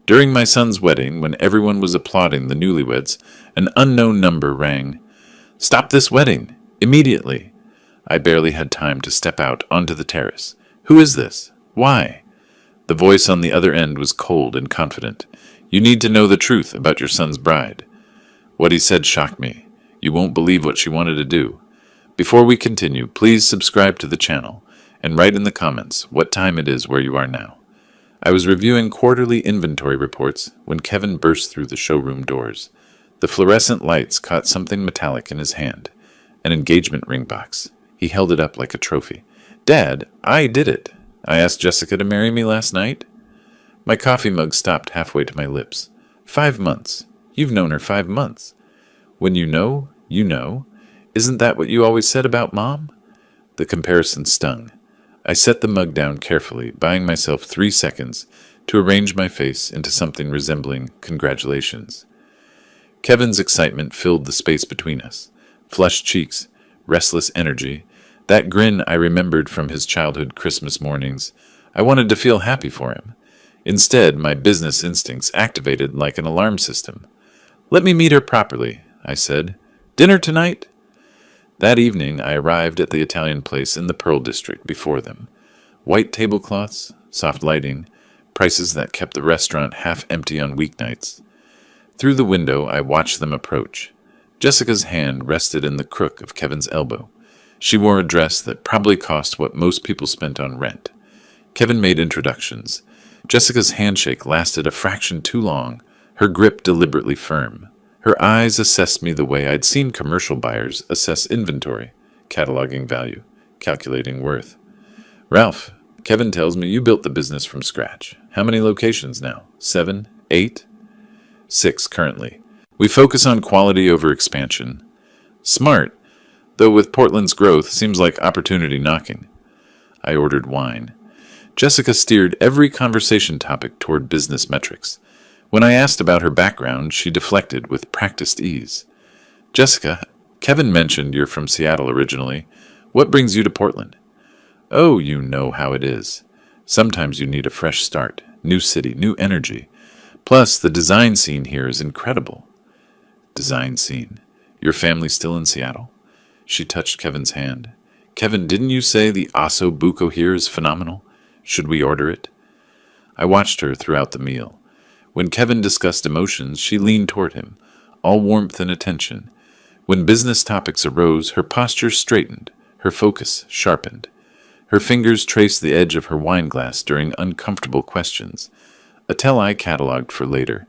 During my son's wedding, when everyone was applauding the newlyweds, an unknown number rang. Stop this wedding! Immediately! I barely had time to step out onto the terrace. Who is this? Why? The voice on the other end was cold and confident. You need to know the truth about your son's bride. What he said shocked me. You won't believe what she wanted to do. Before we continue, please subscribe to the channel and write in the comments what time it is where you are now. I was reviewing quarterly inventory reports when Kevin burst through the showroom doors. The fluorescent lights caught something metallic in his hand, an engagement ring box. He held it up like a trophy. Dad, I did it. I asked Jessica to marry me last night. My coffee mug stopped halfway to my lips. 5 months. You've known her 5 months. When you know, you know. Isn't that what you always said about Mom? The comparison stung. I set the mug down carefully, buying myself 3 seconds to arrange my face into something resembling congratulations. Kevin's excitement filled the space between us. Flushed cheeks, restless energy, that grin I remembered from his childhood Christmas mornings. I wanted to feel happy for him. Instead, my business instincts activated like an alarm system. Let me meet her properly, I said. Dinner tonight? That evening, I arrived at the Italian place in the Pearl District before them. White tablecloths, soft lighting, prices that kept the restaurant half empty on weeknights. Through the window, I watched them approach. Jessica's hand rested in the crook of Kevin's elbow. She wore a dress that probably cost what most people spent on rent. Kevin made introductions. Jessica's handshake lasted a fraction too long, her grip deliberately firm. Her eyes assessed me the way I'd seen commercial buyers assess inventory, cataloging value, calculating worth. Ralph, Kevin tells me you built the business from scratch. How many locations now? 7? 8? 6 currently. We focus on quality over expansion. Smart, though with Portland's growth, seems like opportunity knocking. I ordered wine. Jessica steered every conversation topic toward business metrics. When I asked about her background, she deflected with practiced ease. Jessica, Kevin mentioned you're from Seattle originally. What brings you to Portland? Oh, you know how it is. Sometimes you need a fresh start, new city, new energy. Plus, the design scene here is incredible. Design scene. Your family still in Seattle? She touched Kevin's hand. Kevin, didn't you say the Osso Buco here is phenomenal? Should we order it? I watched her throughout the meal. When Kevin discussed emotions, she leaned toward him, all warmth and attention. When business topics arose, her posture straightened, her focus sharpened. Her fingers traced the edge of her wine glass during uncomfortable questions. A tell I catalogued for later.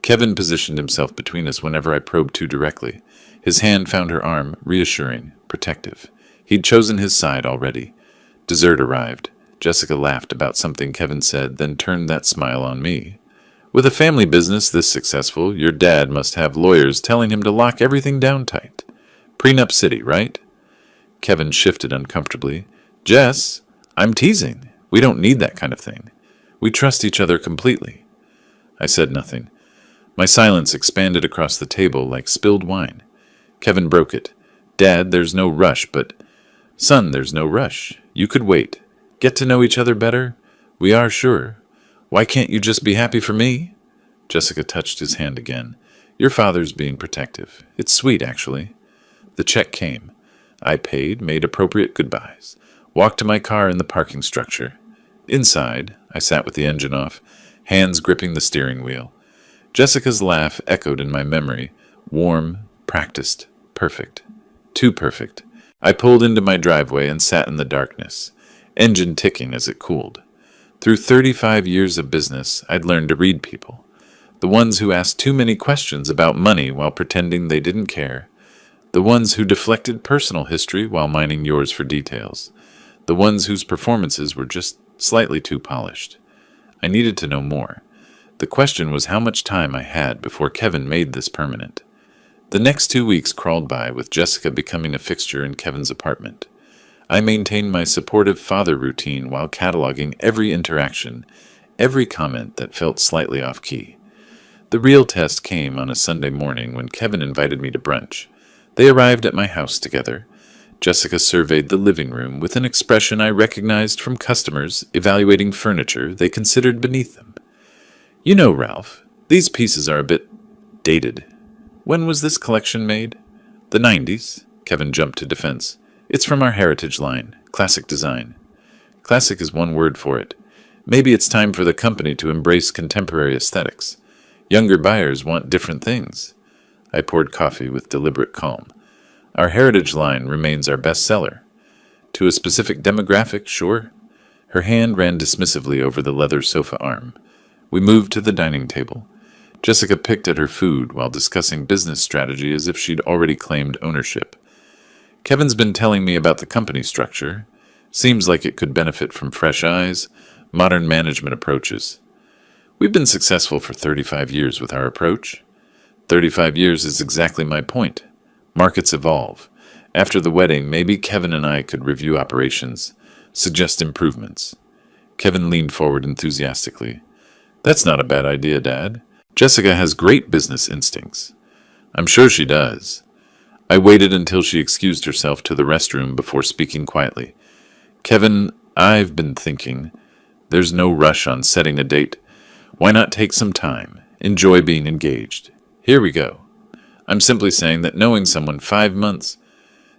Kevin positioned himself between us whenever I probed too directly. His hand found her arm, reassuring, protective. He'd chosen his side already. Dessert arrived. Jessica laughed about something Kevin said, then turned that smile on me. With a family business this successful, your dad must have lawyers telling him to lock everything down tight. Prenup city, right? Kevin shifted uncomfortably. Jess, I'm teasing. We don't need that kind of thing. We trust each other completely. I said nothing. My silence expanded across the table like spilled wine. Kevin broke it. Dad, there's no rush, but... Son, there's no rush. You could wait. Get to know each other better? We are sure. Why can't you just be happy for me? Jessica touched his hand again. Your father's being protective. It's sweet, actually. The check came. I paid, made appropriate goodbyes, walked to my car in the parking structure. Inside, I sat with the engine off, hands gripping the steering wheel. Jessica's laugh echoed in my memory, warm, practiced, perfect. Too perfect. I pulled into my driveway and sat in the darkness, engine ticking as it cooled. Through 35 years of business, I'd learned to read people. The ones who asked too many questions about money while pretending they didn't care. The ones who deflected personal history while mining yours for details. The ones whose performances were just slightly too polished. I needed to know more. The question was how much time I had before Kevin made this permanent. The next 2 weeks crawled by with Jessica becoming a fixture in Kevin's apartment. I maintained my supportive father routine while cataloging every interaction, every comment that felt slightly off-key. The real test came on a Sunday morning when Kevin invited me to brunch. They arrived at my house together. Jessica surveyed the living room with an expression I recognized from customers evaluating furniture they considered beneath them. You know, Ralph, these pieces are a bit dated. When was this collection made? The 90s. Kevin jumped to defense. It's from our heritage line, classic design. Classic is one word for it. Maybe it's time for the company to embrace contemporary aesthetics. Younger buyers want different things. I poured coffee with deliberate calm. Our heritage line remains our best seller. To a specific demographic, sure. Her hand ran dismissively over the leather sofa arm. We moved to the dining table. Jessica picked at her food while discussing business strategy as if she'd already claimed ownership. Kevin's been telling me about the company structure. Seems like it could benefit from fresh eyes, modern management approaches. We've been successful for 35 years with our approach. 35 years is exactly my point. Markets evolve. After the wedding, maybe Kevin and I could review operations, suggest improvements. Kevin leaned forward enthusiastically. That's not a bad idea, Dad. Jessica has great business instincts. I'm sure she does. I waited until she excused herself to the restroom before speaking quietly. Kevin, I've been thinking. There's no rush on setting a date. Why not take some time? Enjoy being engaged. Here we go. I'm simply saying that knowing someone 5 months,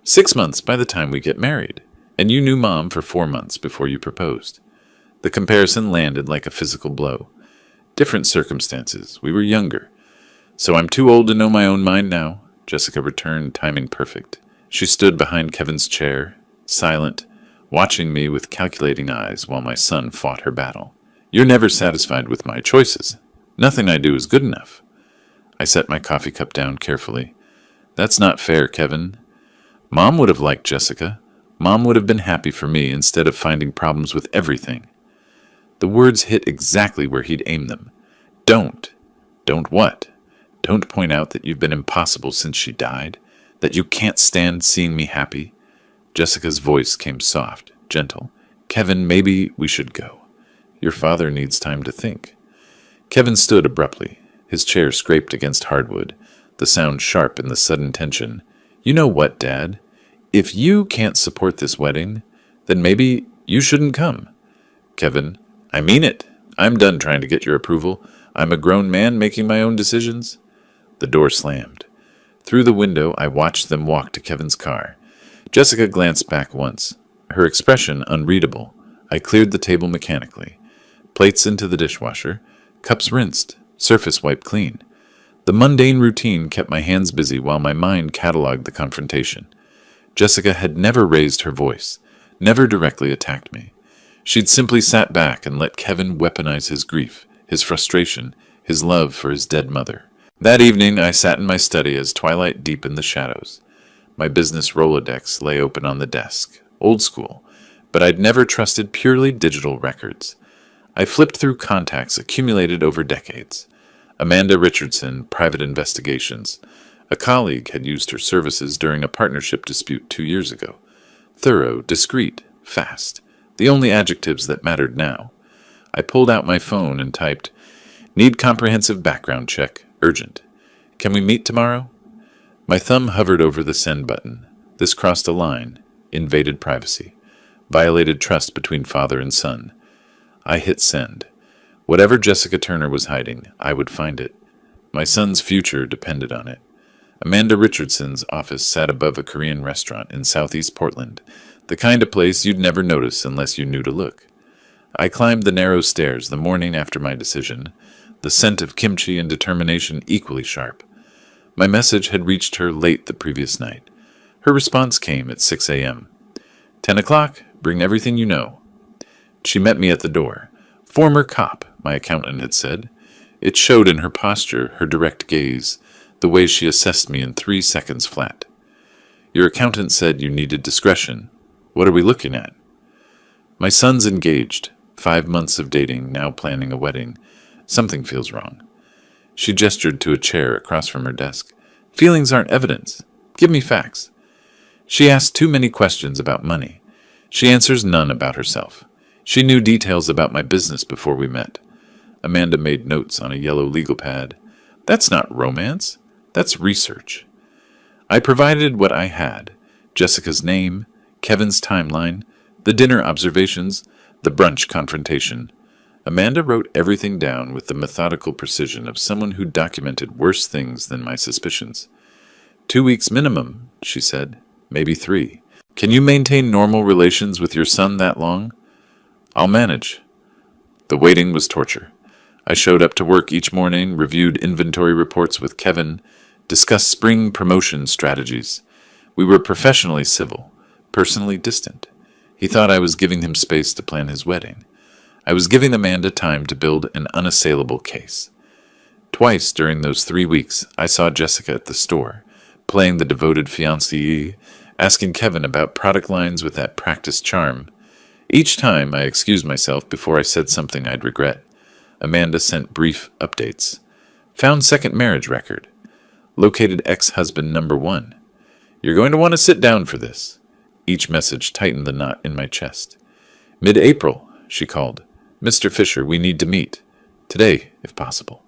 6 months by the time we get married, and you knew Mom for 4 months before you proposed. The comparison landed like a physical blow. Different circumstances. We were younger. So I'm too old to know my own mind now, Jessica returned, timing perfect. She stood behind Kevin's chair, silent, watching me with calculating eyes while my son fought her battle. You're never satisfied with my choices. Nothing I do is good enough. I set my coffee cup down carefully. That's not fair, Kevin. Mom would have liked Jessica. Mom would have been happy for me instead of finding problems with everything. The words hit exactly where he'd aimed them. Don't. Don't what? Don't point out that you've been impossible since she died? That you can't stand seeing me happy? Jessica's voice came soft, gentle. Kevin, maybe we should go. Your father needs time to think. Kevin stood abruptly. His chair scraped against hardwood, the sound sharp in the sudden tension. You know what, Dad? If you can't support this wedding, then maybe you shouldn't come. Kevin, I mean it. I'm done trying to get your approval. I'm a grown man making my own decisions. The door slammed. Through the window, I watched them walk to Kevin's car. Jessica glanced back once, her expression unreadable. I cleared the table mechanically. Plates into the dishwasher, cups rinsed, surface wiped clean. The mundane routine kept my hands busy while my mind cataloged the confrontation. Jessica had never raised her voice, never directly attacked me. She'd simply sat back and let Kevin weaponize his grief, his frustration, his love for his dead mother. That evening, I sat in my study as twilight deepened the shadows. My business Rolodex lay open on the desk, old school, but I'd never trusted purely digital records. I flipped through contacts accumulated over decades. Amanda Richardson, Private Investigations. A colleague had used her services during a partnership dispute 2 years ago. Thorough, discreet, fast. The only adjectives that mattered now. I pulled out my phone and typed, Need comprehensive background check. Urgent. Can we meet tomorrow? My thumb hovered over the send button. This crossed a line. Invaded privacy. Violated trust between father and son. I hit send. Whatever Jessica Turner was hiding, I would find it. My son's future depended on it. Amanda Richardson's office sat above a Korean restaurant in southeast Portland, the kind of place you'd never notice unless you knew to look. I climbed the narrow stairs the morning after my decision, the scent of kimchi and determination equally sharp. My message had reached her late the previous night. Her response came at 6 a.m. 10 o'clock, bring everything you know. She met me at the door. Former cop, my accountant had said. It showed in her posture, her direct gaze, the way she assessed me in 3 seconds flat. Your accountant said you needed discretion. What are we looking at? My son's engaged. 5 months of dating, now planning a wedding. Something feels wrong. She gestured to a chair across from her desk. Feelings aren't evidence. Give me facts. She asked too many questions about money. She answers none about herself. She knew details about my business before we met. Amanda made notes on a yellow legal pad. That's not romance. That's research. I provided what I had. Jessica's name, Kevin's timeline, the dinner observations, the brunch confrontation. Amanda wrote everything down with the methodical precision of someone who documented worse things than my suspicions. 2 weeks minimum, she said. Maybe 3. Can you maintain normal relations with your son that long? I'll manage. The waiting was torture. I showed up to work each morning, reviewed inventory reports with Kevin, discussed spring promotion strategies. We were professionally civil, personally distant. He thought I was giving him space to plan his wedding. I was giving Amanda time to build an unassailable case. Twice during those 3 weeks, I saw Jessica at the store, playing the devoted fiancée, asking Kevin about product lines with that practiced charm. Each time, I excused myself before I said something I'd regret. Amanda sent brief updates. Found second marriage record. Located ex-husband number 1. You're going to want to sit down for this. Each message tightened the knot in my chest. Mid-April, she called. Mr. Fisher, we need to meet. Today, if possible.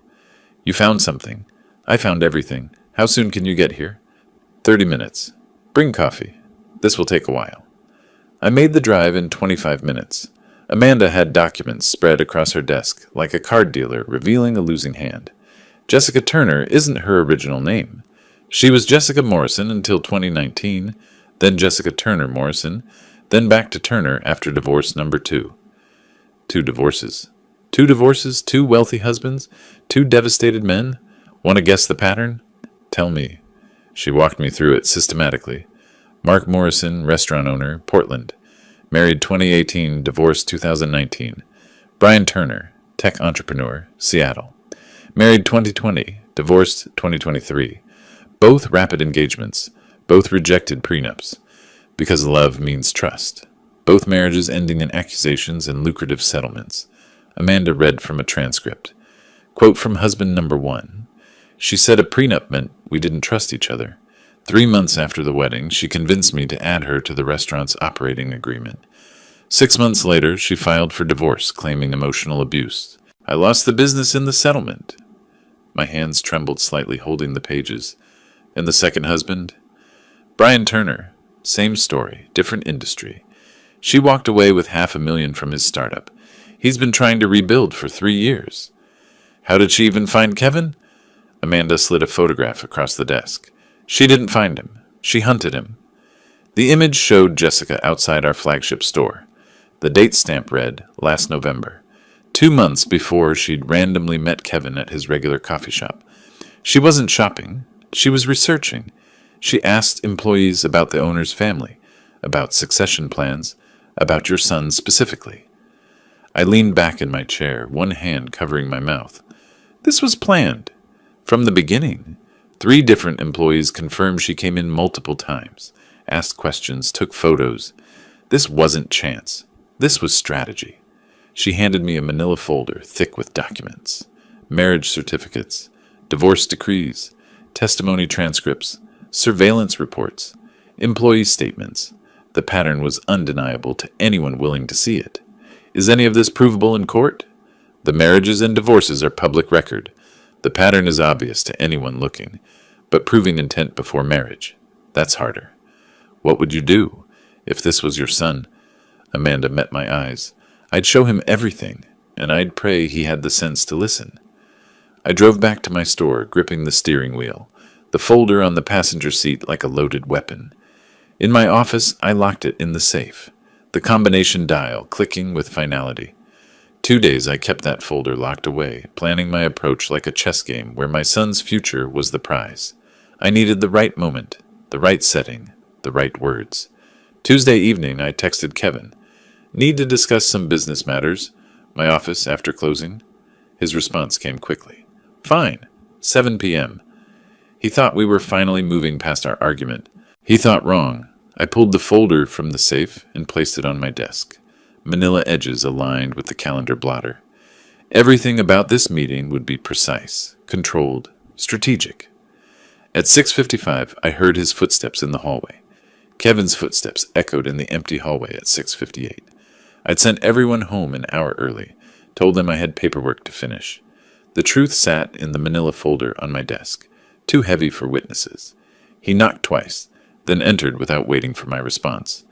You found something. I found everything. How soon can you get here? 30 minutes. Bring coffee. This will take a while. I made the drive in 25 minutes. Amanda had documents spread across her desk, like a card dealer revealing a losing hand. Jessica Turner isn't her original name. She was Jessica Morrison until 2019, then Jessica Turner Morrison, then back to Turner after divorce number 2. 2 divorces. 2 divorces, 2 wealthy husbands, 2 devastated men? Want to guess the pattern? Tell me. She walked me through it systematically. Mark Morrison, restaurant owner, Portland. Married 2018, divorced 2019. Brian Turner, tech entrepreneur, Seattle. Married 2020, divorced 2023. Both rapid engagements, both rejected prenups. Because love means trust. Both marriages ending in accusations and lucrative settlements. Amanda read from a transcript. Quote from husband number 1. She said a prenup meant we didn't trust each other. 3 months after the wedding, she convinced me to add her to the restaurant's operating agreement. 6 months later, she filed for divorce, claiming emotional abuse. I lost the business in the settlement. My hands trembled slightly, holding the pages. And the second husband? Brian Turner. Same story, different industry. She walked away with $500,000 from his startup. He's been trying to rebuild for 3 years. How did she even find Kevin? Amanda slid a photograph across the desk. She didn't find him. She hunted him. The image showed Jessica outside our flagship store. The date stamp read, last November. 2 months before she'd randomly met Kevin at his regular coffee shop. She wasn't shopping. She was researching. She asked employees about the owner's family, about succession plans, about your son specifically. I leaned back in my chair, one hand covering my mouth. This was planned. From the beginning. 3 different employees confirmed she came in multiple times, asked questions, took photos. This wasn't chance. This was strategy. She handed me a manila folder thick with documents. Marriage certificates, divorce decrees, testimony transcripts, surveillance reports, employee statements. The pattern was undeniable to anyone willing to see it. Is any of this provable in court? The marriages and divorces are public record. The pattern is obvious to anyone looking, but proving intent before marriage, that's harder. What would you do if this was your son? Amanda met my eyes. I'd show him everything, and I'd pray he had the sense to listen. I drove back to my store, gripping the steering wheel, the folder on the passenger seat like a loaded weapon. In my office, I locked it in the safe, the combination dial clicking with finality. 2 days I kept that folder locked away, planning my approach like a chess game where my son's future was the prize. I needed the right moment, the right setting, the right words. Tuesday evening I texted Kevin. Need to discuss some business matters. My office after closing. His response came quickly. Fine. 7 p.m. He thought we were finally moving past our argument. He thought wrong. I pulled the folder from the safe and placed it on my desk. Manila edges aligned with the calendar blotter. Everything about this meeting would be precise, controlled, strategic. At 6:55, I heard his footsteps in the hallway. Kevin's footsteps echoed in the empty hallway at 6:58. I'd sent everyone home an hour early, told them I had paperwork to finish. The truth sat in the manila folder on my desk, too heavy for witnesses. He knocked twice, then entered without waiting for my response.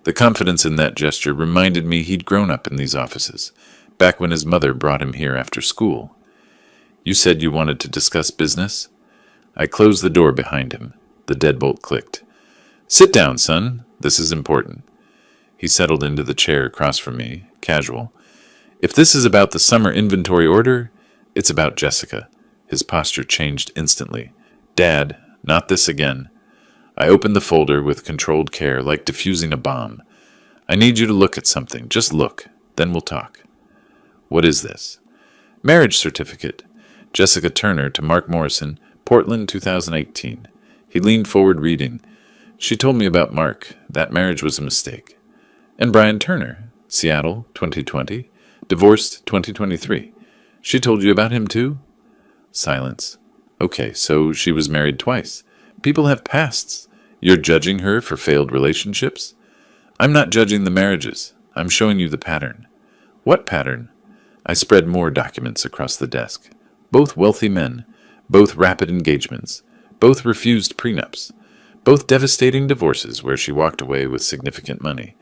The confidence in that gesture reminded me he'd grown up in these offices, back when his mother brought him here after school. You said you wanted to discuss business? I closed the door behind him. The deadbolt clicked. Sit down, son. This is important. He settled into the chair across from me, casual. If this is about the summer inventory order, it's about Jessica. His posture changed instantly. Dad, not this again. I opened the folder with controlled care, like defusing a bomb. I need you to look at something. Just look. Then we'll talk. What is this? Marriage certificate. Jessica Turner to Mark Morrison, Portland, 2018. He leaned forward reading. She told me about Mark. That marriage was a mistake. And Brian Turner, Seattle, 2020. Divorced, 2023. She told you about him too? Silence. Okay, so she was married twice. People have pasts. You're judging her for failed relationships? I'm not judging the marriages. I'm showing you the pattern. What pattern? I spread more documents across the desk. Both wealthy men. Both rapid engagements. Both refused prenups. Both devastating divorces where she walked away with significant money.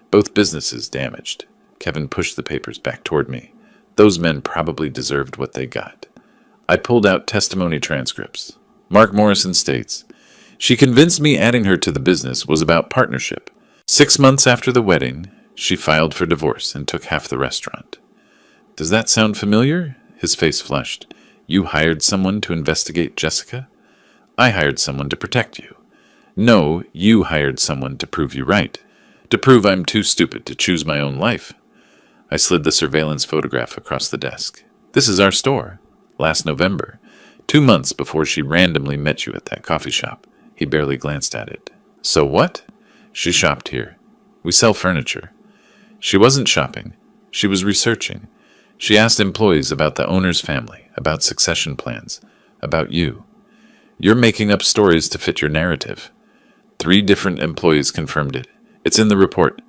Both businesses damaged. Kevin pushed the papers back toward me. Those men probably deserved what they got. I pulled out testimony transcripts. Mark Morrison states, she convinced me adding her to the business was about partnership. 6 months after the wedding, she filed for divorce and took half the restaurant. Does that sound familiar? His face flushed. You hired someone to investigate Jessica? I hired someone to protect you. No, you hired someone to prove you right. To prove I'm too stupid to choose my own life. I slid the surveillance photograph across the desk. This is our store. Last November. 2 months before she randomly met you at that coffee shop. He barely glanced at it. So what? She shopped here. We sell furniture. She wasn't shopping. She was researching. She asked employees about the owner's family, about succession plans, about you. You're making up stories to fit your narrative. 3 different employees confirmed it. It's in the report.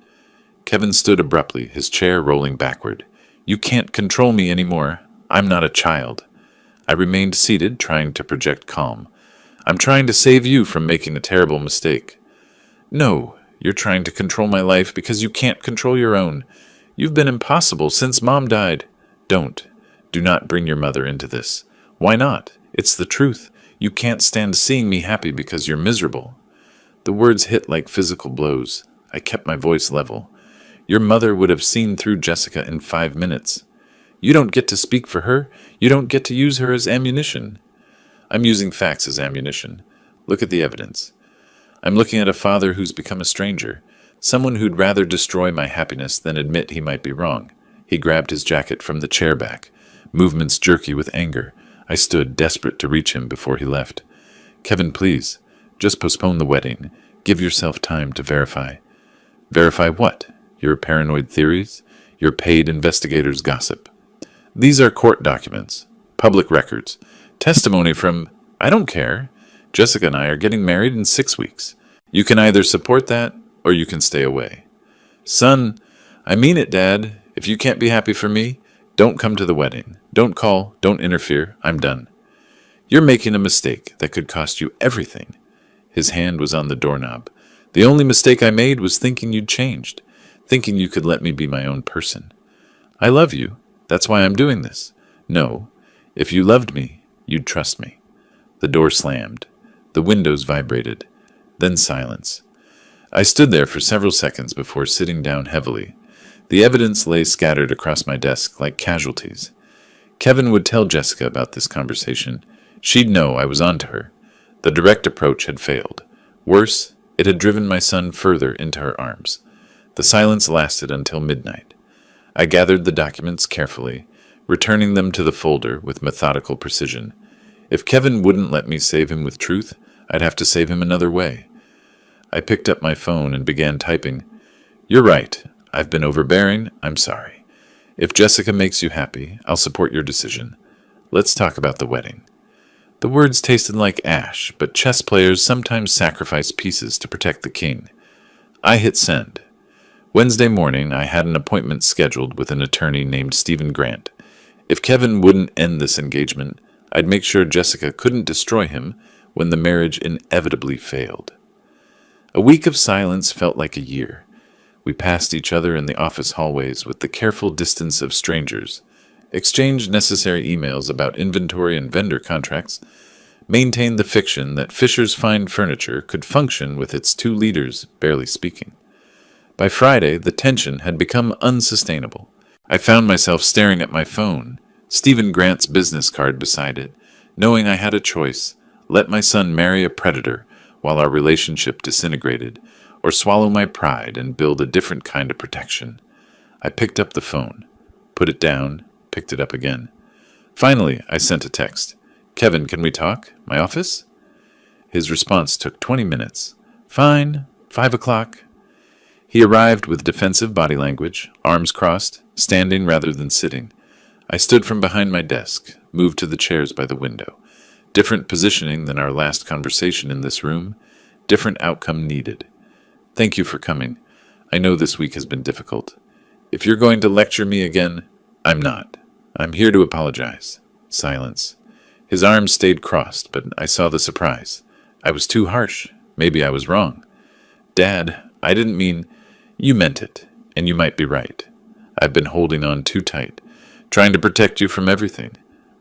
Kevin stood abruptly, his chair rolling backward. You can't control me anymore. I'm not a child. I remained seated, trying to project calm. I'm trying to save you from making a terrible mistake. No, you're trying to control my life because you can't control your own. You've been impossible since Mom died. Don't. Do not bring your mother into this. Why not? It's the truth. You can't stand seeing me happy because you're miserable. The words hit like physical blows. I kept my voice level. Your mother would have seen through Jessica in 5 minutes. You don't get to speak for her. You don't get to use her as ammunition. I'm using facts as ammunition. Look at the evidence. I'm looking at a father who's become a stranger, someone who'd rather destroy my happiness than admit he might be wrong. He grabbed his jacket from the chair back, movements jerky with anger. I stood, desperate to reach him before he left. Kevin, please, just postpone the wedding. Give yourself time to verify. Verify what? Your paranoid theories? Your paid investigator's gossip? These are court documents, public records, testimony from, I don't care. Jessica and I are getting married in 6 weeks. You can either support that or you can stay away. Son, I mean it, Dad. If you can't be happy for me, don't come to the wedding. Don't call. Don't interfere. I'm done. You're making a mistake that could cost you everything. His hand was on the doorknob. The only mistake I made was thinking you'd changed, thinking you could let me be my own person. I love you. That's why I'm doing this. No, if you loved me, you'd trust me. The door slammed. The windows vibrated. Then silence. I stood there for several seconds before sitting down heavily. The evidence lay scattered across my desk like casualties. Kevin would tell Jessica about this conversation. She'd know I was onto her. The direct approach had failed. Worse, it had driven my son further into her arms. The silence lasted until midnight. I gathered the documents carefully, returning them to the folder with methodical precision. If Kevin wouldn't let me save him with truth, I'd have to save him another way. I picked up my phone and began typing. You're right. I've been overbearing. I'm sorry. If Jessica makes you happy, I'll support your decision. Let's talk about the wedding. The words tasted like ash, but chess players sometimes sacrifice pieces to protect the king. I hit send. Wednesday morning, I had an appointment scheduled with an attorney named Stephen Grant. If Kevin wouldn't end this engagement, I'd make sure Jessica couldn't destroy him when the marriage inevitably failed. A week of silence felt like a year. We passed each other in the office hallways with the careful distance of strangers, exchanged necessary emails about inventory and vendor contracts, maintained the fiction that Fisher's Fine Furniture could function with its two leaders barely speaking. By Friday, the tension had become unsustainable. I found myself staring at my phone, Stephen Grant's business card beside it, knowing I had a choice: let my son marry a predator while our relationship disintegrated, or swallow my pride and build a different kind of protection. I picked up the phone, put it down, picked it up again. Finally, I sent a text. "Kevin, can we talk? My office?" His response took 20 minutes. "Fine, 5 o'clock. He arrived with defensive body language, arms crossed, standing rather than sitting. I stood from behind my desk, moved to the chairs by the window. Different positioning than our last conversation in this room, different outcome needed. "Thank you for coming. I know this week has been difficult. If you're going to lecture me again, I'm not. I'm here to apologize." Silence. His arms stayed crossed, but I saw the surprise. I was too harsh. Maybe I was wrong. "Dad, I didn't mean—" "You meant it, and you might be right. I've been holding on too tight, trying to protect you from everything.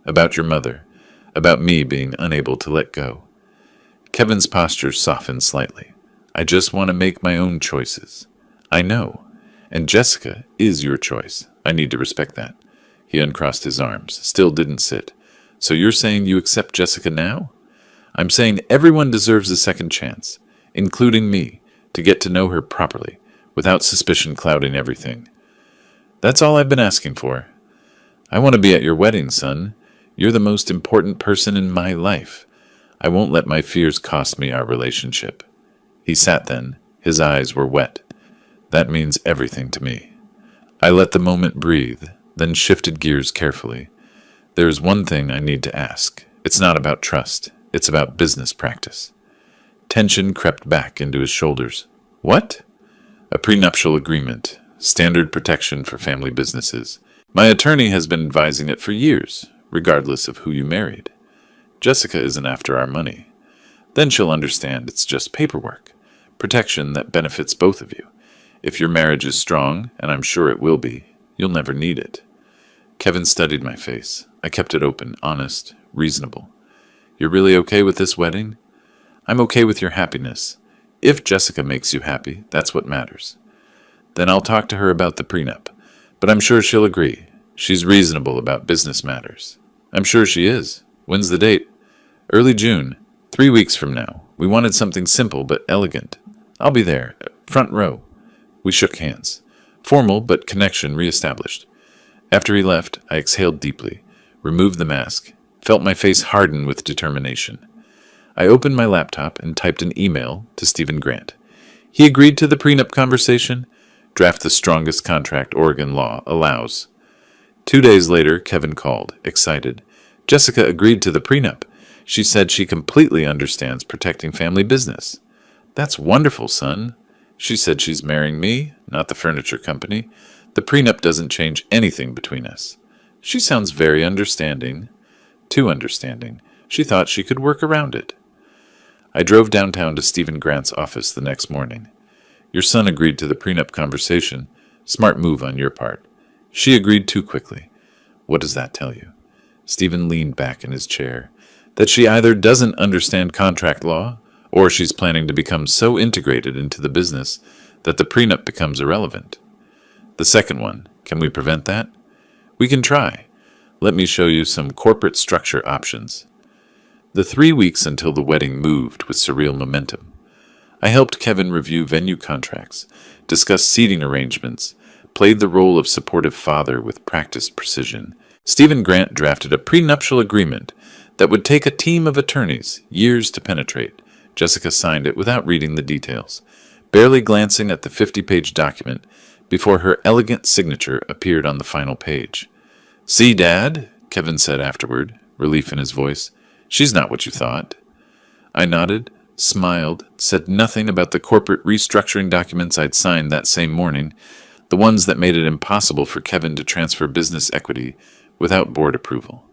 About your mother, about me being unable to let go." Kevin's posture softened slightly. "I just want to make my own choices." "I know. And Jessica is your choice. I need to respect that." He uncrossed his arms, still didn't sit. "So you're saying you accept Jessica now?" "I'm saying everyone deserves a second chance, including me, to get to know her properly, without suspicion clouding everything. That's all I've been asking for. I want to be at your wedding, son. You're the most important person in my life. I won't let my fears cost me our relationship." He sat then. His eyes were wet. "That means everything to me." I let the moment breathe, then shifted gears carefully. "There is one thing I need to ask. It's not about trust. It's about business practice." Tension crept back into his shoulders. "What?" "A prenuptial agreement. Standard protection for family businesses. My attorney has been advising it for years, regardless of who you married. Jessica isn't after our money. Then she'll understand it's just paperwork. Protection that benefits both of you. If your marriage is strong, and I'm sure it will be, you'll never need it." Kevin studied my face. I kept it open, honest, reasonable. "You're really okay with this wedding?" "I'm okay with your happiness. If Jessica makes you happy, that's what matters." "Then I'll talk to her about the prenup. But I'm sure she'll agree. She's reasonable about business matters." "I'm sure she is. When's the date?" "Early June. 3 weeks from now. We wanted something simple but elegant. I'll be there, front row." We shook hands. Formal, but connection reestablished. After he left, I exhaled deeply, removed the mask, felt my face harden with determination. I opened my laptop and typed an email to Stephen Grant. He agreed to the prenup conversation. Draft the strongest contract Oregon law allows. 2 days later, Kevin called, excited. Jessica agreed to the prenup. She said she completely understands protecting family business. "That's wonderful, son." She said she's marrying me, not the furniture company. The prenup doesn't change anything between us. She sounds very understanding. Too understanding. She thought she could work around it. I drove downtown to Stephen Grant's office the next morning. "Your son agreed to the prenup conversation. Smart move on your part." "She agreed too quickly." "What does that tell you?" Stephen leaned back in his chair. "That she either doesn't understand contract law, or she's planning to become so integrated into the business that the prenup becomes irrelevant." "The second one. Can we prevent that?" "We can try. Let me show you some corporate structure options." The 3 weeks until the wedding moved with surreal momentum. I helped Kevin review venue contracts, discuss seating arrangements, played the role of supportive father with practiced precision. Stephen Grant drafted a prenuptial agreement that would take a team of attorneys years to penetrate. Jessica signed it without reading the details, barely glancing at the 50-page document before her elegant signature appeared on the final page. "See, Dad," Kevin said afterward, relief in his voice. "She's not what you thought." I nodded, smiled, said nothing about the corporate restructuring documents I'd signed that same morning, the ones that made it impossible for Kevin to transfer business equity without board approval.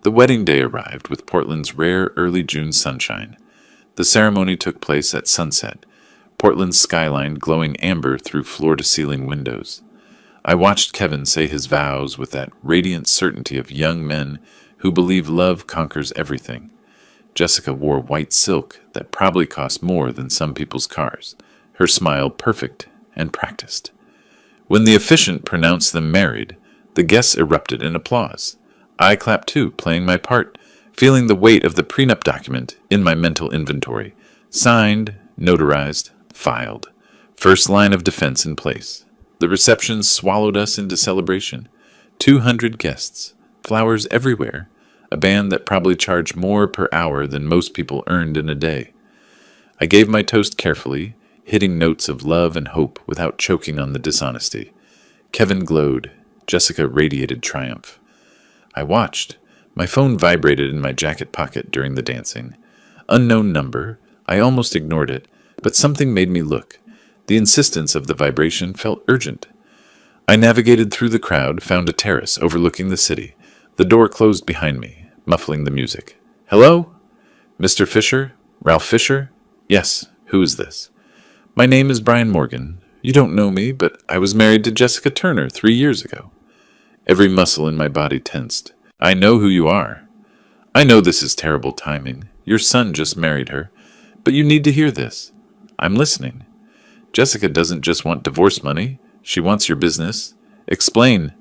The wedding day arrived with Portland's rare early June sunshine. The ceremony took place at sunset, Portland's skyline glowing amber through floor-to-ceiling windows. I watched Kevin say his vows with that radiant certainty of young men who believe love conquers everything. Jessica wore white silk that probably cost more than some people's cars, her smile perfect and practiced. When the officiant pronounced them married, the guests erupted in applause. I clapped too, playing my part, feeling the weight of the prenup document in my mental inventory. Signed, notarized, filed. First line of defense in place. The reception swallowed us into celebration. 200 guests, flowers everywhere, a band that probably charged more per hour than most people earned in a day. I gave my toast carefully, hitting notes of love and hope without choking on the dishonesty. Kevin glowed. Jessica radiated triumph. I watched. My phone vibrated in my jacket pocket during the dancing. Unknown number. I almost ignored it, but something made me look. The insistence of the vibration felt urgent. I navigated through the crowd, found a terrace overlooking the city. The door closed behind me, muffling the music. Hello? Mr. Fisher? Ralph Fisher? Yes. Who is this? My name is Brian Morgan. You don't know me, but I was married to Jessica Turner 3 years ago. Every muscle in my body tensed. I know who you are. I know this is terrible timing. Your son just married her. But you need to hear this. I'm listening. Jessica doesn't just want divorce money. She wants your business. Explain.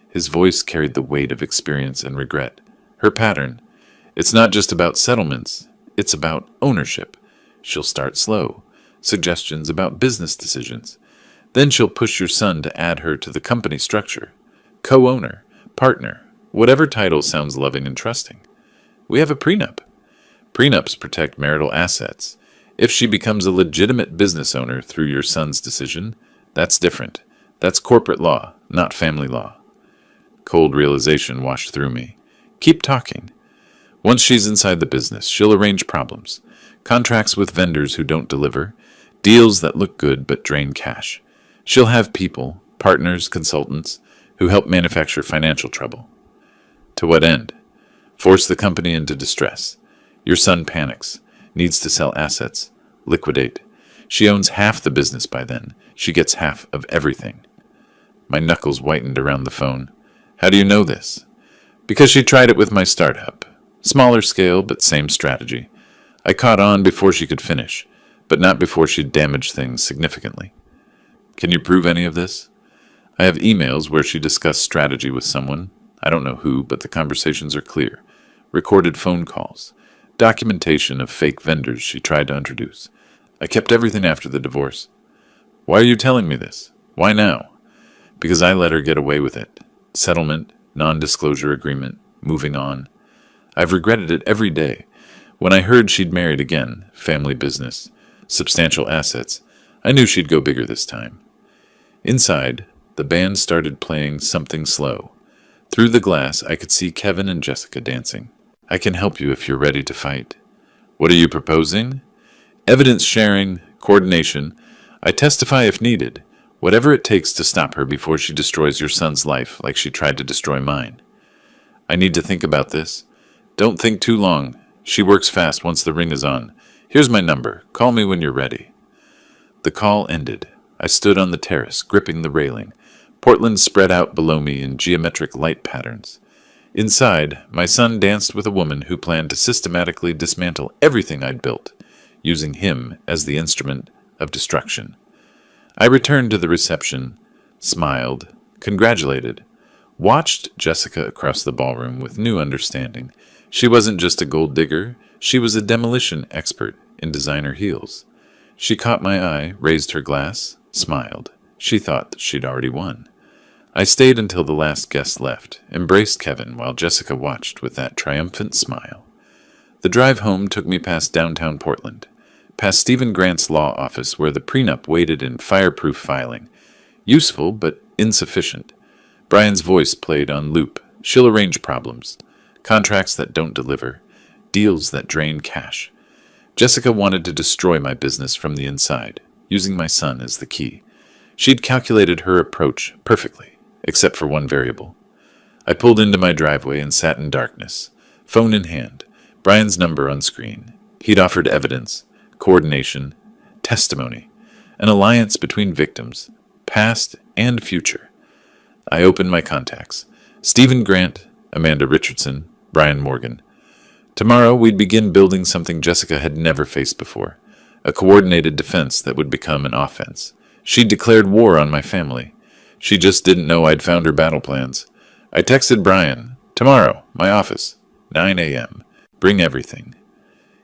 His voice carried the weight of experience and regret. Her pattern. It's not just about settlements. It's about ownership. She'll start slow. Suggestions about business decisions. Then she'll push your son to add her to the company structure. Co-owner, partner, whatever title sounds loving and trusting. We have a prenup. Prenups protect marital assets. If she becomes a legitimate business owner through your son's decision, that's different. That's corporate law, not family law. Cold realization washed through me. Keep talking. Once she's inside the business, she'll arrange problems. Contracts with vendors who don't deliver. Deals that look good but drain cash. She'll have people, partners, consultants, who help manufacture financial trouble. To what end? Force the company into distress. Your son panics, needs to sell assets, liquidate. She owns half the business by then. She gets half of everything. My knuckles whitened around the phone. How do you know this? Because she tried it with my startup. Smaller scale, but same strategy. I caught on before she could finish, but not before she'd damaged things significantly. Can you prove any of this? I have emails where she discussed strategy with someone. I don't know who, but the conversations are clear. Recorded phone calls. Documentation of fake vendors she tried to introduce. I kept everything after the divorce. Why are you telling me this? Why now? Because I let her get away with it. Settlement, non-disclosure agreement, moving on. I've regretted it every day. When I heard she'd married again, family business, substantial assets, I knew she'd go bigger this time. Inside, the band started playing something slow. Through the glass, I could see Kevin and Jessica dancing. I can help you if you're ready to fight. What are you proposing? Evidence sharing, coordination. I testify if needed. Whatever it takes to stop her before she destroys your son's life like she tried to destroy mine. I need to think about this. Don't think too long. She works fast once the ring is on. Here's my number. Call me when you're ready. The call ended. I stood on the terrace, gripping the railing. Portland spread out below me in geometric light patterns. Inside, my son danced with a woman who planned to systematically dismantle everything I'd built, using him as the instrument of destruction. I returned to the reception, smiled, congratulated, watched Jessica across the ballroom with new understanding. She wasn't just a gold digger, she was a demolition expert in designer heels. She caught my eye, raised her glass, smiled. She thought that she'd already won. I stayed until the last guest left, embraced Kevin while Jessica watched with that triumphant smile. The drive home took me past downtown Portland, past Stephen Grant's law office where the prenup waited in fireproof filing. Useful, but insufficient. Brian's voice played on loop. She'll arrange problems. Contracts that don't deliver. Deals that drain cash. Jessica wanted to destroy my business from the inside, using my son as the key. She'd calculated her approach perfectly, except for one variable. I pulled into my driveway and sat in darkness, phone in hand, Brian's number on screen. He'd offered evidence, coordination, testimony. an alliance between victims, past and future. I opened my contacts. Stephen Grant, Amanda Richardson, Brian Morgan. Tomorrow we'd begin building something Jessica had never faced before, a coordinated defense that would become an offense. She'd declared war on my family. She just didn't know I'd found her battle plans. I texted Brian, "Tomorrow, my office, 9 a.m. Bring everything."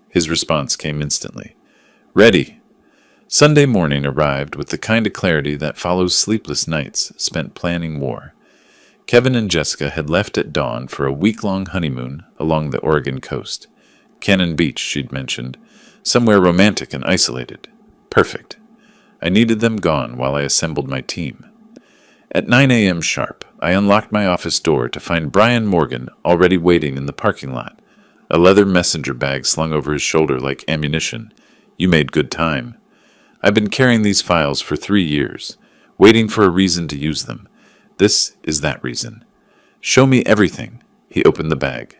His response came instantly. "Ready." Sunday morning arrived with the kind of clarity that follows sleepless nights spent planning war. Kevin and Jessica had left at dawn for a week-long honeymoon along the Oregon coast. Cannon Beach, she'd mentioned. Somewhere romantic and isolated. Perfect. I needed them gone while I assembled my team. At 9 a.m. sharp, I unlocked my office door to find Brian Morgan already waiting in the parking lot, a leather messenger bag slung over his shoulder like ammunition. "You made good time." I've been carrying these files for 3 years, waiting for a reason to use them. This is that reason. "Show me everything." He opened the bag.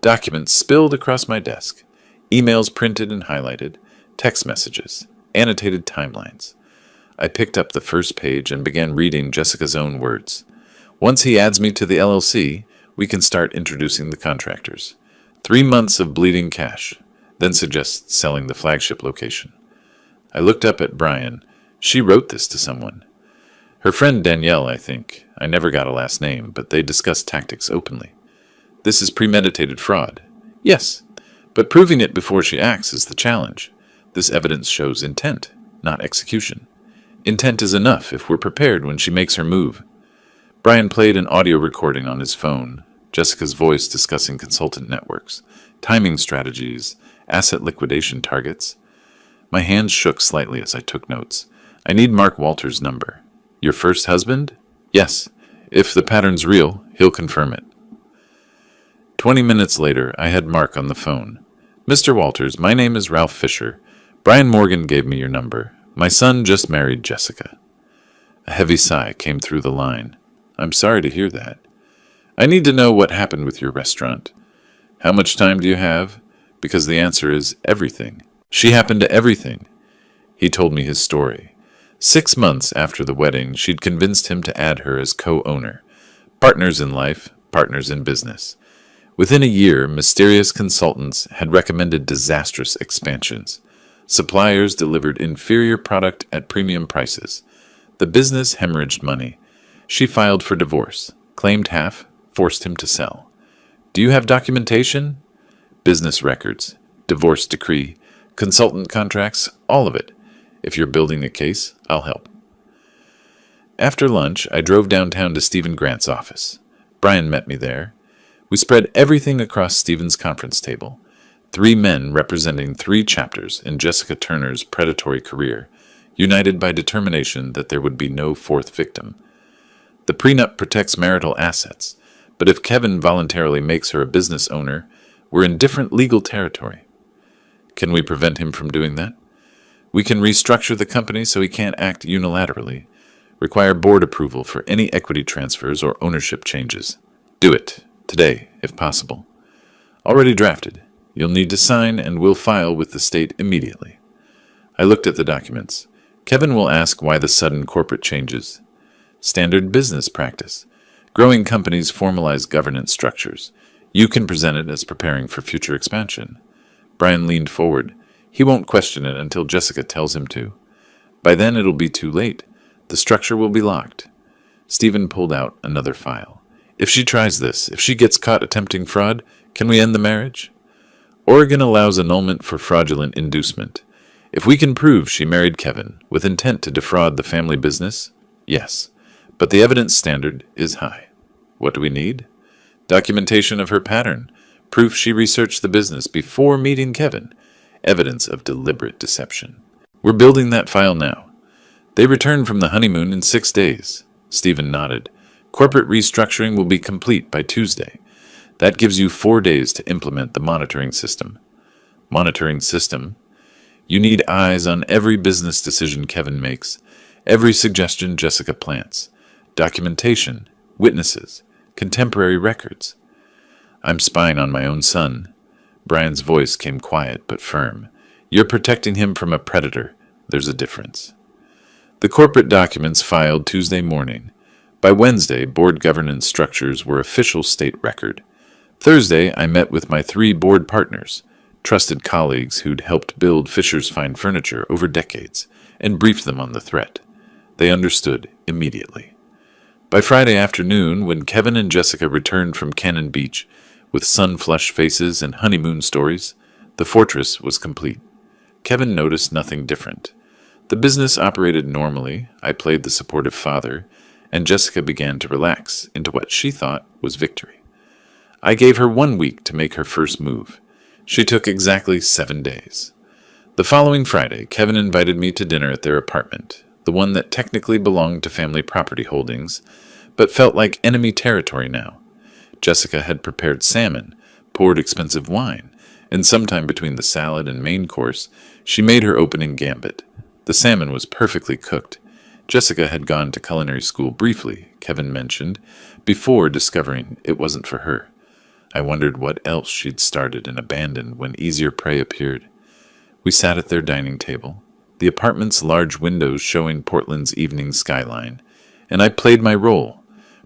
Documents spilled across my desk. Emails printed and highlighted. Text messages. Annotated timelines. I picked up the first page and began reading Jessica's own words. "Once he adds me to the LLC, we can start introducing the contractors. 3 months of bleeding cash, then suggests selling the flagship location." I looked up at Brian. She wrote this to someone. Her friend Danielle, I think. I never got a last name, but they discussed tactics openly. "This is premeditated fraud." "Yes, but proving it before she acts is the challenge. This evidence shows intent, not execution. Intent is enough if we're prepared when she makes her move." Brian played an audio recording on his phone, Jessica's voice discussing consultant networks, timing strategies, asset liquidation targets. My hands shook slightly as I took notes. "I need Mark Walters' number." "Your first husband?" "Yes. If the pattern's real, he'll confirm it." 20 minutes later, I had Mark on the phone. "Mr. Walters, my name is Ralph Fisher. Brian Morgan gave me your number. My son just married Jessica." A heavy sigh came through the line. "I'm sorry to hear that. I need to know what happened with your restaurant. How much time do you have? Because the answer is everything. She happened to everything." He told me his story. 6 months after the wedding, she'd convinced him to add her as co-owner. Partners in life, partners in business. Within a year, mysterious consultants had recommended disastrous expansions. Suppliers delivered inferior product at premium prices. The business hemorrhaged money. She filed for divorce, claimed half, forced him to sell. "Do you have documentation?" "Business records, divorce decree, consultant contracts, all of it. If you're building a case, I'll help." After lunch, I drove downtown to Stephen Grant's office. Brian met me there. We spread everything across Stephen's conference table. 3 men representing 3 chapters in Jessica Turner's predatory career, united by determination that there would be no 4th victim. The prenup protects marital assets, but if Kevin voluntarily makes her a business owner, we're in different legal territory. Can we prevent him from doing that? We can restructure the company so he can't act unilaterally, require board approval for any equity transfers or ownership changes. Do it, today, if possible. Already drafted. You'll need to sign and we'll file with the state immediately. I looked at the documents. Kevin will ask why the sudden corporate changes. Standard business practice. Growing companies formalize governance structures. You can present it as preparing for future expansion. Brian leaned forward. He won't question it until Jessica tells him to. By then it'll be too late. The structure will be locked. Stephen pulled out another file. If she tries this, if she gets caught attempting fraud, can we end the marriage? Oregon allows annulment for fraudulent inducement. If we can prove she married Kevin with intent to defraud the family business, yes. But the evidence standard is high. What do we need? Documentation of her pattern. Proof she researched the business before meeting Kevin. Evidence of deliberate deception. We're building that file now. They return from the honeymoon in 6 days. Stephen nodded. Corporate restructuring will be complete by Tuesday. That gives you 4 days to implement the monitoring system. Monitoring system? You need eyes on every business decision Kevin makes, every suggestion Jessica plants, documentation, witnesses, contemporary records. I'm spying on my own son. Brian's voice came quiet but firm. You're protecting him from a predator. There's a difference. The corporate documents filed Tuesday morning. By Wednesday, board governance structures were official state record. Thursday, I met with my 3 board partners, trusted colleagues who'd helped build Fisher's Fine Furniture over decades, and briefed them on the threat. They understood immediately. By Friday afternoon, when Kevin and Jessica returned from Cannon Beach with sun-flushed faces and honeymoon stories, the fortress was complete. Kevin noticed nothing different. The business operated normally, I played the supportive father, and Jessica began to relax into what she thought was victory. I gave her 1 week to make her first move. She took exactly 7 days. The following Friday, Kevin invited me to dinner at their apartment, the one that technically belonged to Family Property Holdings, but felt like enemy territory now. Jessica had prepared salmon, poured expensive wine, and sometime between the salad and main course, she made her opening gambit. The salmon was perfectly cooked. Jessica had gone to culinary school briefly, Kevin mentioned, before discovering it wasn't for her. I wondered what else she'd started and abandoned when easier prey appeared. We sat at their dining table, the apartment's large windows showing Portland's evening skyline, and I played my role.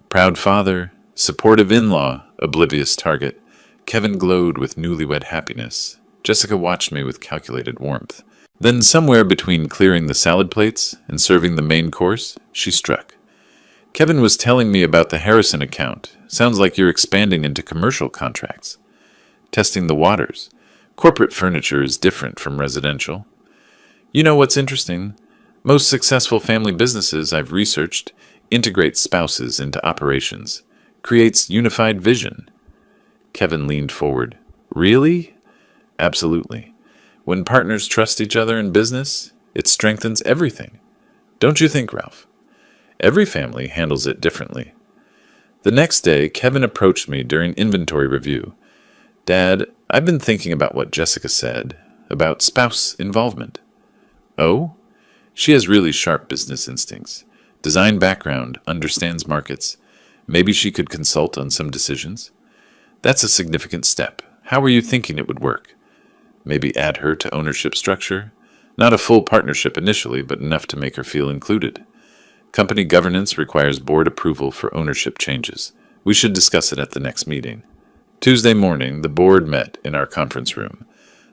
Proud father, supportive in-law, oblivious target. Kevin glowed with newlywed happiness. Jessica watched me with calculated warmth. Then somewhere between clearing the salad plates and serving the main course, she struck. Kevin was telling me about the Harrison account. Sounds like you're expanding into commercial contracts. Testing the waters. Corporate furniture is different from residential. You know what's interesting? Most successful family businesses I've researched integrate spouses into operations, creates unified vision. Kevin leaned forward. Really? Absolutely. When partners trust each other in business, it strengthens everything. Don't you think, Ralph? Every family handles it differently. The next day, Kevin approached me during inventory review. Dad, I've been thinking about what Jessica said, about spouse involvement. Oh? She has really sharp business instincts. Design background, understands markets. Maybe she could consult on some decisions. That's a significant step. How were you thinking it would work? Maybe add her to ownership structure? Not a full partnership initially, but enough to make her feel included. Company governance requires board approval for ownership changes. We should discuss it at the next meeting. Tuesday morning, the board met in our conference room.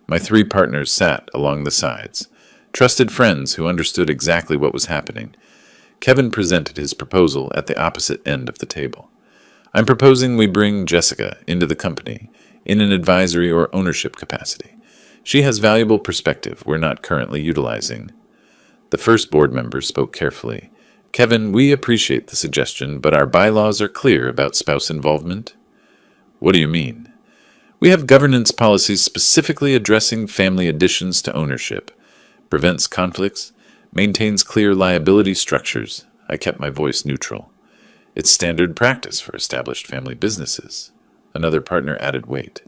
My 3 partners sat along the sides, trusted friends who understood exactly what was happening. Kevin presented his proposal at the opposite end of the table. I'm proposing we bring Jessica into the company in an advisory or ownership capacity. She has valuable perspective we're not currently utilizing. The first board member spoke carefully. Kevin, we appreciate the suggestion, but our bylaws are clear about spouse involvement. What do you mean? We have governance policies specifically addressing family additions to ownership, prevents conflicts, maintains clear liability structures. I kept my voice neutral. It's standard practice for established family businesses. Another partner added weight.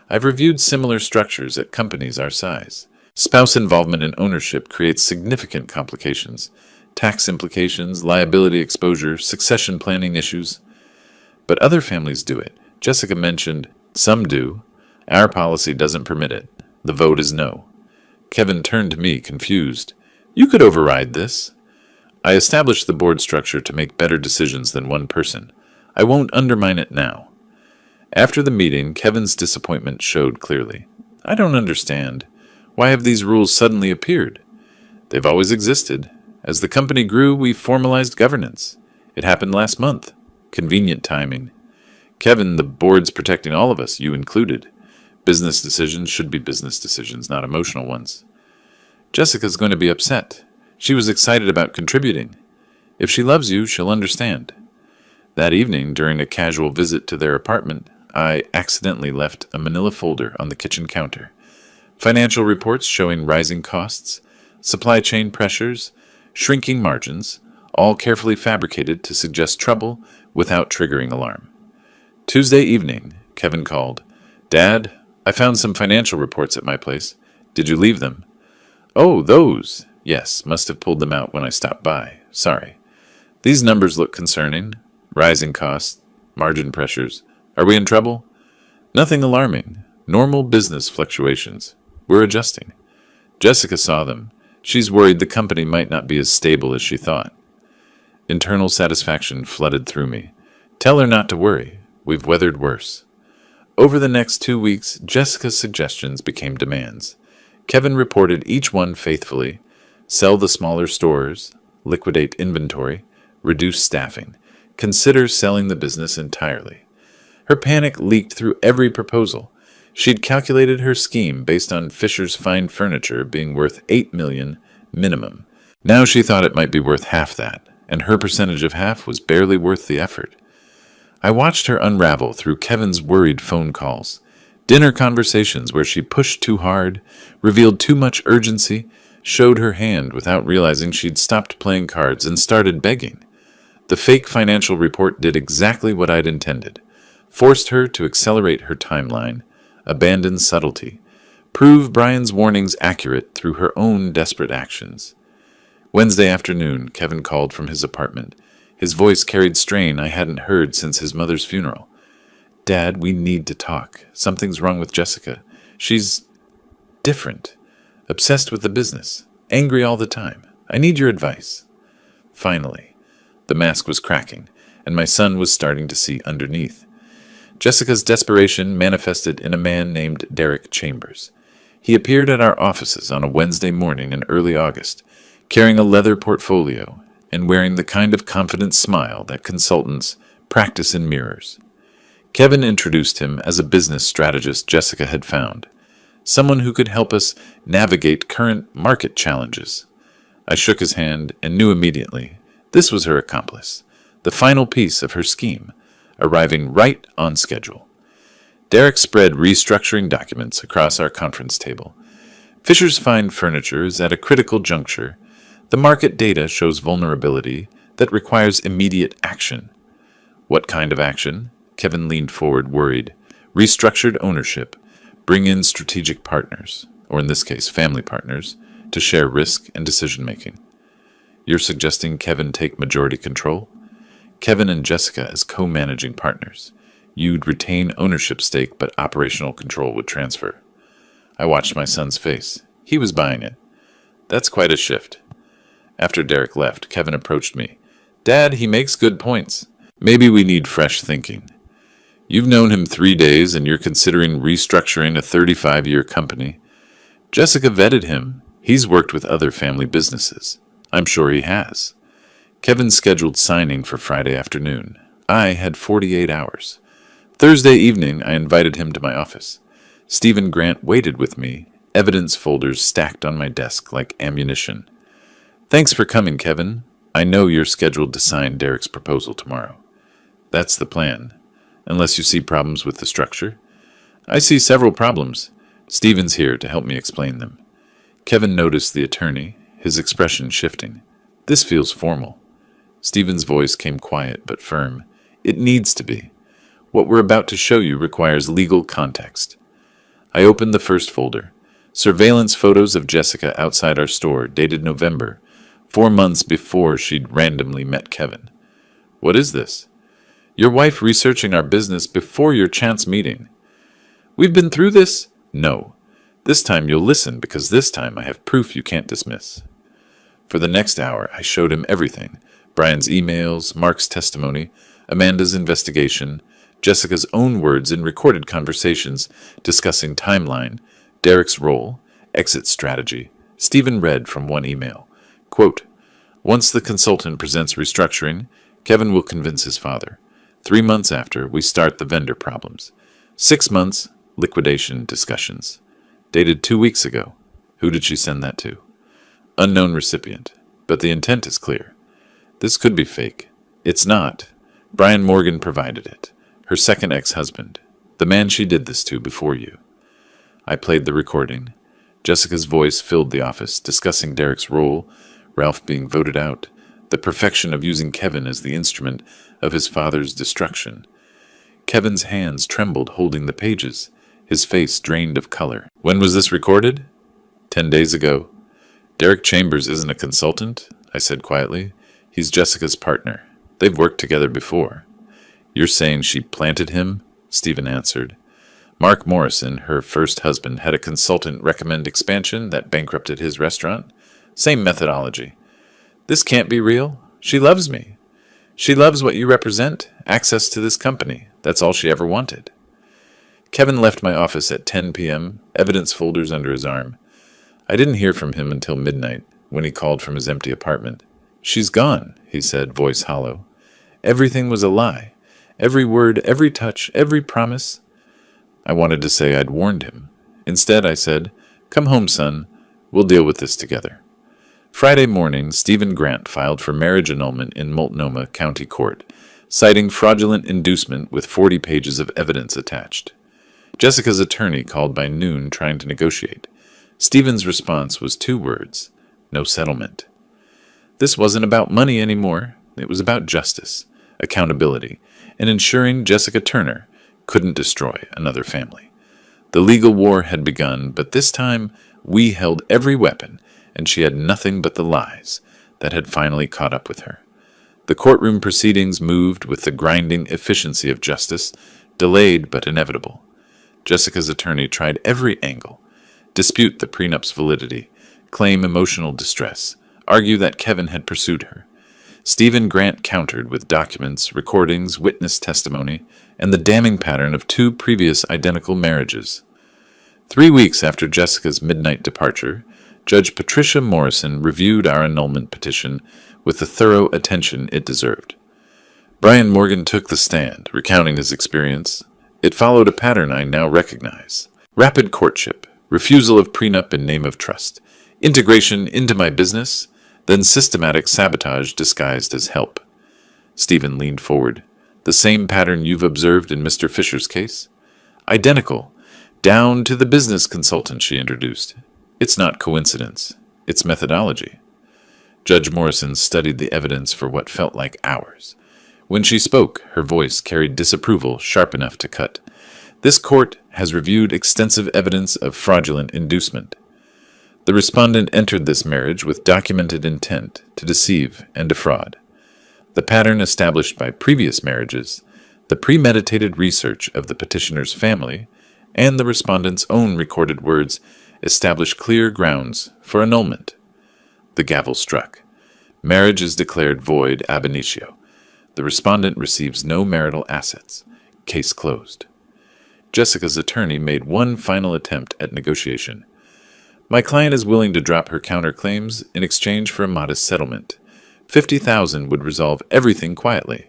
I've reviewed similar structures at companies our size. Spouse involvement in ownership creates significant complications. Tax implications, liability exposure, succession planning issues. But other families do it. Jessica mentioned, some do. Our policy doesn't permit it. The vote is no. Kevin turned to me, confused. You could override this. I established the board structure to make better decisions than one person. I won't undermine it now. After the meeting, Kevin's disappointment showed clearly. I don't understand. Why have these rules suddenly appeared? They've always existed. As the company grew, we formalized governance. It happened last month. Convenient timing. Kevin, the board's protecting all of us, you included. Business decisions should be business decisions, not emotional ones. Jessica's going to be upset. She was excited about contributing. If she loves you, she'll understand. That evening, during a casual visit to their apartment, I accidentally left a manila folder on the kitchen counter. Financial reports showing rising costs, supply chain pressures, shrinking margins, all carefully fabricated to suggest trouble without triggering alarm. Tuesday evening, Kevin called. Dad, I found some financial reports at my place. Did you leave them? Oh, those. Yes, must have pulled them out when I stopped by. Sorry. These numbers look concerning. Rising costs, margin pressures. Are we in trouble? Nothing alarming. Normal business fluctuations. We're adjusting. Jessica saw them. She's worried the company might not be as stable as she thought. Internal satisfaction flooded through me. Tell her not to worry. We've weathered worse. Over the next 2 weeks, Jessica's suggestions became demands. Kevin reported each one faithfully. Sell the smaller stores, liquidate inventory, reduce staffing, consider selling the business entirely. Her panic leaked through every proposal. She'd calculated her scheme based on Fisher's fine furniture being worth $8 million minimum. Now she thought it might be worth half that, and her percentage of half was barely worth the effort. I watched her unravel through Kevin's worried phone calls, dinner conversations where she pushed too hard, revealed too much urgency, showed her hand without realizing she'd stopped playing cards and started begging. The fake financial report did exactly what I'd intended, forced her to accelerate her timeline, abandon subtlety, prove Brian's warnings accurate through her own desperate actions. Wednesday afternoon, Kevin called from his apartment. His voice carried strain I hadn't heard since his mother's funeral. Dad, we need to talk. Something's wrong with Jessica. She's different. Obsessed with the business. Angry all the time. I need your advice. Finally, the mask was cracking, and my son was starting to see underneath. Jessica's desperation manifested in a man named Derek Chambers. He appeared at our offices on a Wednesday morning in early August, carrying a leather portfolio and wearing the kind of confident smile that consultants practice in mirrors. Kevin introduced him as a business strategist Jessica had found, someone who could help us navigate current market challenges. I shook his hand and knew immediately this was her accomplice, the final piece of her scheme, arriving right on schedule. Derek spread restructuring documents across our conference table. Fisher's Fine Furniture is at a critical juncture. The market data shows vulnerability that requires immediate action. What kind of action? Kevin leaned forward, worried. Restructured ownership. Bring in strategic partners, or in this case, family partners, to share risk and decision-making. You're suggesting Kevin take majority control? Kevin and Jessica as co-managing partners. You'd retain ownership stake, but operational control would transfer. I watched my son's face. He was buying it. That's quite a shift. After Derek left, Kevin approached me. Dad, he makes good points. Maybe we need fresh thinking. You've known him 3 days and you're considering restructuring a 35-year company. Jessica vetted him. He's worked with other family businesses. I'm sure he has. Kevin scheduled signing for Friday afternoon. I had 48 hours. Thursday evening, I invited him to my office. Stephen Grant waited with me, evidence folders stacked on my desk like ammunition. Thanks for coming, Kevin. I know you're scheduled to sign Derek's proposal tomorrow. That's the plan, unless you see problems with the structure. I see several problems. Stephen's here to help me explain them. Kevin noticed the attorney, his expression shifting. This feels formal. Stephen's voice came quiet but firm. It needs to be. What we're about to show you requires legal context. I opened the first folder. Surveillance photos of Jessica outside our store, dated November, 4 months before she'd randomly met Kevin. What is this? Your wife researching our business before your chance meeting. We've been through this? No. This time you'll listen, because this time I have proof you can't dismiss. For the next hour, I showed him everything. Brian's emails, Mark's testimony, Amanda's investigation, Jessica's own words in recorded conversations discussing timeline, Derek's role, exit strategy. Stephen read from one email. Quote, once the consultant presents restructuring, Kevin will convince his father. 3 months after, we start the vendor problems. 6 months, liquidation discussions. Dated 2 weeks ago. Who did she send that to? Unknown recipient. But the intent is clear. This could be fake. It's not. Brian Morgan provided it. Her second ex-husband. The man she did this to before you. I played the recording. Jessica's voice filled the office, discussing Derek's role, Ralph being voted out, the perfection of using Kevin as the instrument of his father's destruction. Kevin's hands trembled holding the pages, his face drained of color. When was this recorded? 10 days ago. Derek Chambers isn't a consultant, I said quietly. He's Jessica's partner. They've worked together before. You're saying she planted him? Stephen answered. Mark Morrison, her first husband, had a consultant recommend expansion that bankrupted his restaurant. Same methodology. This can't be real. She loves me. She loves what you represent, access to this company. That's all she ever wanted. Kevin left my office at 10 p.m., evidence folders under his arm. I didn't hear from him until midnight, when he called from his empty apartment. "She's gone," he said, voice hollow. "Everything was a lie. Every word, every touch, every promise." I wanted to say I'd warned him. Instead, I said, "Come home, son. We'll deal with this together." Friday morning, Stephen Grant filed for marriage annulment in Multnomah County Court, citing fraudulent inducement with 40 pages of evidence attached. Jessica's attorney called by noon trying to negotiate. Stephen's response was 2 words: no settlement. This wasn't about money anymore. It was about justice, accountability, and ensuring Jessica Turner couldn't destroy another family. The legal war had begun, but this time we held every weapon, and she had nothing but the lies that had finally caught up with her. The courtroom proceedings moved with the grinding efficiency of justice, delayed but inevitable. Jessica's attorney tried every angle: dispute the prenup's validity, claim emotional distress, argue that Kevin had pursued her. Stephen Grant countered with documents, recordings, witness testimony, and the damning pattern of 2 previous identical marriages. 3 weeks after Jessica's midnight departure, Judge Patricia Morrison reviewed our annulment petition with the thorough attention it deserved. Brian Morgan took the stand, recounting his experience. It followed a pattern I now recognize: rapid courtship, refusal of prenup in name of trust, integration into my business, then systematic sabotage disguised as help. Stephen leaned forward. "The same pattern you've observed in Mr. Fisher's case?" "Identical, down to the business consultant she introduced. It's not coincidence. It's methodology." Judge Morrison studied the evidence for what felt like hours. When she spoke, her voice carried disapproval sharp enough to cut. "This court has reviewed extensive evidence of fraudulent inducement. The respondent entered this marriage with documented intent to deceive and defraud. The pattern established by previous marriages, the premeditated research of the petitioner's family, and the respondent's own recorded words establish clear grounds for annulment." The gavel struck. Marriage is declared void ab initio. The respondent receives no marital assets. Case closed. Jessica's attorney made one final attempt at negotiation. "My client is willing to drop her counterclaims in exchange for a modest settlement. $50,000 would resolve everything quietly."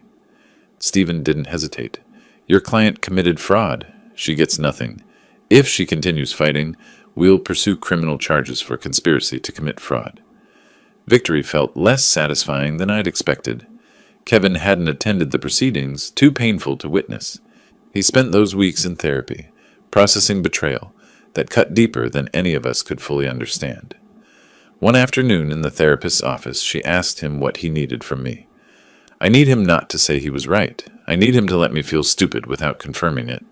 Stephen didn't hesitate. "Your client committed fraud. She gets nothing. If she continues fighting, we'll pursue criminal charges for conspiracy to commit fraud." Victory felt less satisfying than I'd expected. Kevin hadn't attended the proceedings, too painful to witness. He spent those weeks in therapy, processing betrayal that cut deeper than any of us could fully understand. One afternoon in the therapist's office, she asked him what he needed from me. I need him not to say he was right. I need him to let me feel stupid without confirming it.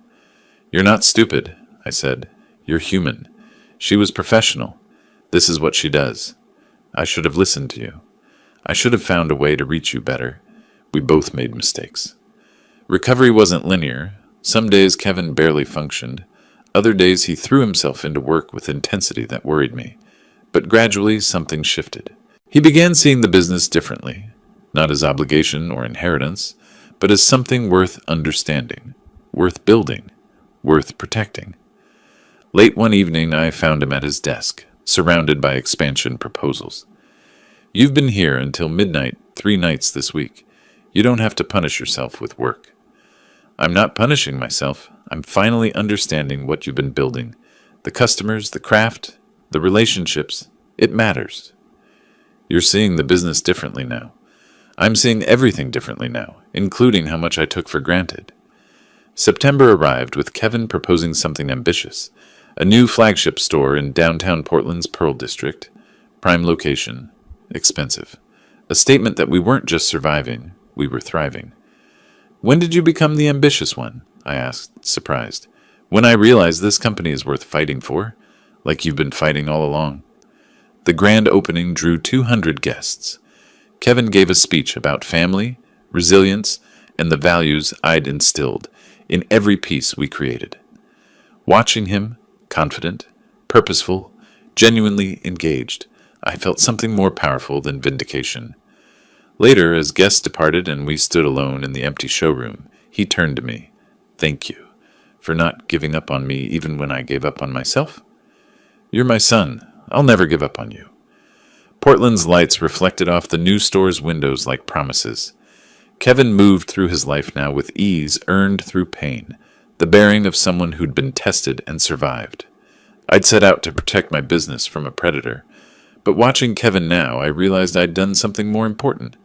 "You're not stupid," I said. "You're human. She was professional. This is what she does. I should have listened to you. I should have found a way to reach you better. We both made mistakes." Recovery wasn't linear. Some days Kevin barely functioned. Other days he threw himself into work with intensity that worried me. But gradually something shifted. He began seeing the business differently, not as obligation or inheritance, but as something worth understanding, worth building, worth protecting. Late one evening I found him at his desk, surrounded by expansion proposals. "You've been here until midnight 3 nights this week. You don't have to punish yourself with work." "I'm not punishing myself. I'm finally understanding what you've been building. The customers, the craft, the relationships. It matters. You're seeing the business differently now. I'm seeing everything differently now, including how much I took for granted." September arrived with Kevin proposing something ambitious. A new flagship store in downtown Portland's Pearl District. Prime location. Expensive. A statement that we weren't just surviving, we were thriving. "When did you become the ambitious one?" I asked, surprised. "When I realized this company is worth fighting for, like you've been fighting all along." The grand opening drew 200 guests. Kevin gave a speech about family, resilience, and the values I'd instilled in every piece we created. Watching him, confident, purposeful, genuinely engaged, I felt something more powerful than vindication. Later, as guests departed and we stood alone in the empty showroom, he turned to me. Thank you for not giving up on me even when I gave up on myself. You're my son. I'll never give up on you. Portland's lights reflected off the new store's windows like promises. Kevin moved through his life now with ease earned through pain, the bearing of someone who'd been tested and survived. I'd set out to protect my business from a predator, but watching Kevin now, I realized I'd done something more important.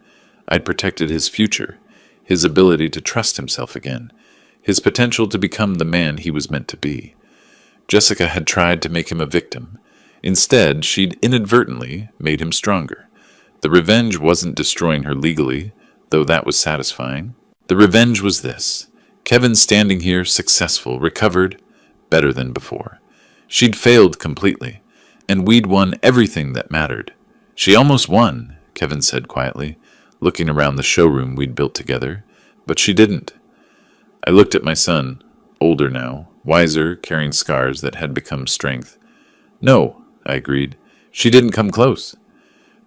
I'd protected his future, his ability to trust himself again, his potential to become the man he was meant to be. Jessica had tried to make him a victim. Instead, she'd inadvertently made him stronger. The revenge wasn't destroying her legally, though that was satisfying. The revenge was this: Kevin standing here, successful, recovered, better than before. She'd failed completely, and we'd won everything that mattered. She almost won, Kevin said quietly, looking around the showroom we'd built together, but she didn't. I looked at my son, older now, wiser, carrying scars that had become strength. No, I agreed. She didn't come close.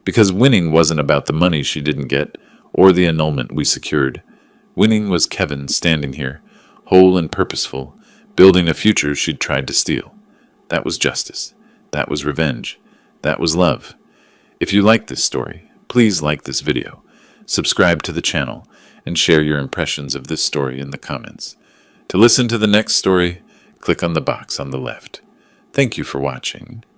Because winning wasn't about the money she didn't get or the annulment we secured. Winning was Kevin standing here, whole and purposeful, building a future she'd tried to steal. That was justice. That was revenge. That was love. If you like this story, please like this video, subscribe to the channel, and share your impressions of this story in the comments. To listen to the next story, click on the box on the left. Thank you for watching.